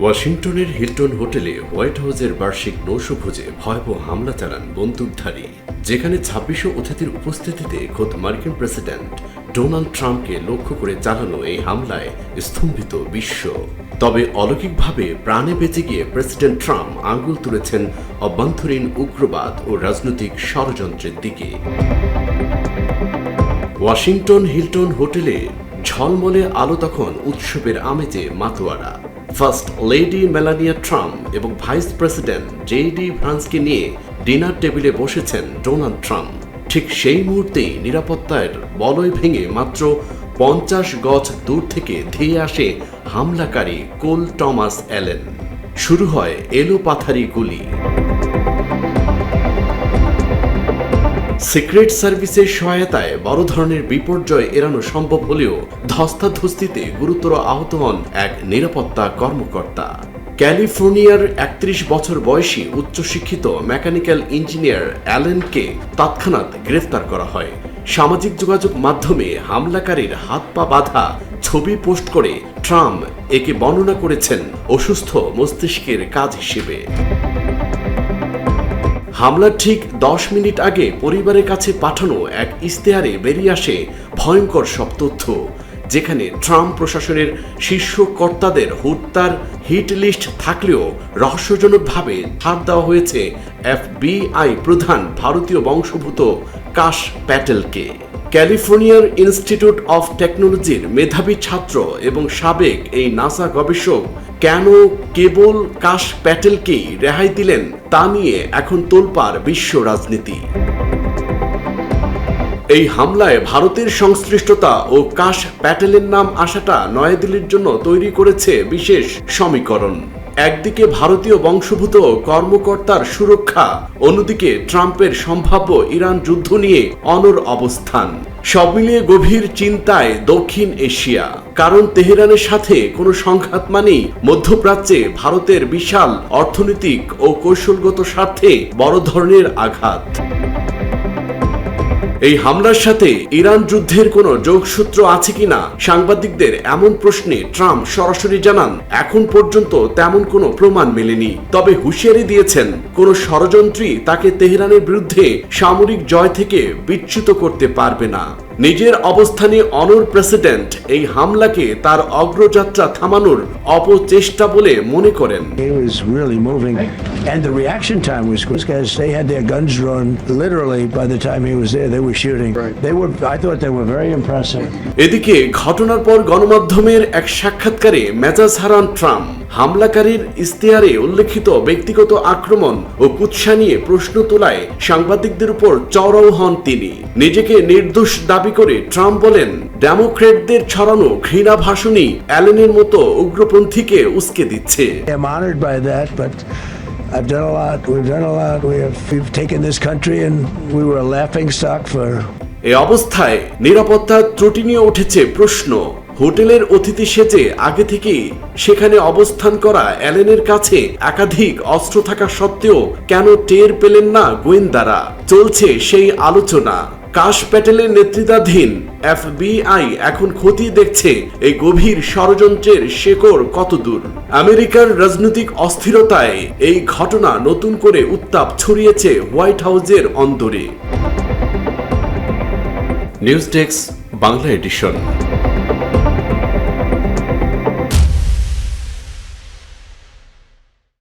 ওয়াশিংটনের হিলটন হোটেলে হোয়াইট হাউসের বার্ষিক নৈশভোজে ভয়াবহ হামলা চালান বন্দুকধারী, যেখানে ২৬০০ অতিথির উপস্থিতিতে খোদ মার্কিন প্রেসিডেন্ট ডোনাল্ড ট্রাম্পকে লক্ষ্য করে চালানো এই হামলায় স্তম্ভিত বিশ্ব। তবে অলৌকিকভাবে প্রাণে বেঁচে গিয়ে প্রেসিডেন্ট ট্রাম্প আঙুল তুলেছেন অভ্যন্তরীণ উগ্রবাদ ও রাজনৈতিক ষড়যন্ত্রের দিকে। ওয়াশিংটন হিলটন হোটেলে ঝলমলে আলো তখন উৎসবের আমেজে মাতোয়ারা। ফার্স্ট লেডি মেলানিয়া ট্রাম্প এবং ভাইস প্রেসিডেন্ট জেডি ভান্সকে নিয়ে ডিনার টেবিলে বসেছেন ডোনাল্ড ট্রাম্প। ঠিক সেই মুহূর্তেই নিরাপত্তার বলয় ভেঙে মাত্র ৫০ গজ দূর থেকে ধেয়ে আসে হামলাকারী কোল টমাস অ্যালেন। শুরু হয় এলোপাথারি গুলি। সিক্রেট সার্ভিসের সহায়তায় বড় ধরনের বিপর্যয় এড়ানো সম্ভব হলেও ধস্তাধস্তিতে গুরুতর আহত হন এক নিরাপত্তা কর্মকর্তা। ক্যালিফোর্নিয়ার ৩১ বছর বয়সী উচ্চশিক্ষিত মেকানিক্যাল ইঞ্জিনিয়ার অ্যালেনকে তৎক্ষণাৎ গ্রেফতার করা হয়। সামাজিক যোগাযোগ মাধ্যমে হামলাকারীর হাত পা বাঁধা ছবি পোস্ট করে ট্রাম্প একে বর্ণনা করেছেন অসুস্থ মস্তিষ্কের কাজ হিসেবে। হামলার ঠিক ১০ মিনিট আগে পরিবারের কাছে পাঠানো এক ইশতেহারে বেরিয়ে আসে ভয়ঙ্কর সব তথ্য, যেখানে ট্রাম্প প্রশাসনের শীর্ষ কর্তাদের হত্যার হিট লিস্ট থাকলেও রহস্যজনকভাবে ছাড় দেওয়া হয়েছে এফবিআই প্রধান ভারতীয় বংশোদ্ভূত কাশ প্যাটেলকে। ক্যালিফোর্নিয়ার ইনস্টিটিউট অফ টেকনোলজির মেধাবী ছাত্র এবং সাবেক এই নাসা গবেষক কেন কেবল কাশ প্যাটেলকেই রেহাই দিলেন তা নিয়ে এখন তোলপাড় বিশ্ব রাজনীতি। এই হামলায় ভারতের সংশ্লিষ্টতা ও কাশ প্যাটেলের নাম আসাটা নয়াদিল্লির জন্য তৈরি করেছে বিশেষ সমীকরণ। একদিকে ভারতীয় বংশোদ্ভূত কর্মকর্তার সুরক্ষা, অন্যদিকে ট্রাম্পের সম্ভাব্য ইরান যুদ্ধ নিয়ে অনড় অবস্থান। সব মিলিয়ে গভীর চিন্তায় দক্ষিণ এশিয়া, কারণ তেহরানের সাথে কোনো সংঘাত মানেই মধ্যপ্রাচ্যে ভারতের বিশাল অর্থনৈতিক ও কৌশলগত স্বার্থে বড় ধরনের আঘাত। এই হামলার সাথে ইরান যুদ্ধের কোনো যোগসূত্র আছে কিনা সাংবাদিকদের এমন প্রশ্নে ট্রাম্প সরাসরি জানান, এখন পর্যন্ত তেমন কোনো প্রমাণ মেলেনি, তবে হুঁশিয়ারি দিয়েছেন কোনো ষড়যন্ত্রী তাকে তেহরানের বিরুদ্ধে সামরিক জয় থেকে বিচ্যুত করতে পারবে না। নিজের অবস্থানে অনড় প্রেসিডেন্ট এই হামলাকে তার অগ্রযাত্রা থামানোর অপচেষ্টা বলে মনে করেন। And the reaction time was good because they had their guns drawn literally by the time he was there. They were shooting. I thought they were very impressive. এদিকে ঘটনার পর গণমাধ্যমের এক সাক্ষাৎকারে মেজাজ হারান ট্রাম্প। হামলাকারীর ইশতেহারে উল্লেখিত ব্যক্তিগত আক্রমণ ও কুৎসা নিয়ে প্রশ্ন তোলায় সাংবাদিকদের উপর চড়াও হন তিনি। নিজেকে নির্দোষ দাবি করে ট্রাম্প বলেন, ডেমোক্রেটদের ছড়ানো ঘৃণা ভাষণই অ্যালেনের মতো উগ্রপন্থীকে উস্কে দিচ্ছে। I'm honored by that, but I've done a lot. We've done a lot. We've taken this country and we were a laughing stock for. এই অবস্থায় নিরাপত্তার ত্রুটি নিয়ে উঠেছে প্রশ্ন। হোটেলের অতিথি সেজে আগে থেকেই সেখানে অবস্থান করা অ্যালেনের কাছে একাধিক অস্ত্র থাকা সত্ত্বেও কেন টের পেলেন না গোয়েন্দারা? চলছে সেই আলোচনা। কাশ প্যাটেলের নেতৃত্বাধীন এফবিআই এখন খতিয়ে দেখছে এই গভীর ষড়যন্ত্রের শেকড় কতদূর। আমেরিকার রাজনৈতিক অস্থিরতায় এই ঘটনা নতুন করে উত্তাপ ছড়িয়েছে হোয়াইট হাউসের অন্দরে। News desk, Bangla addition.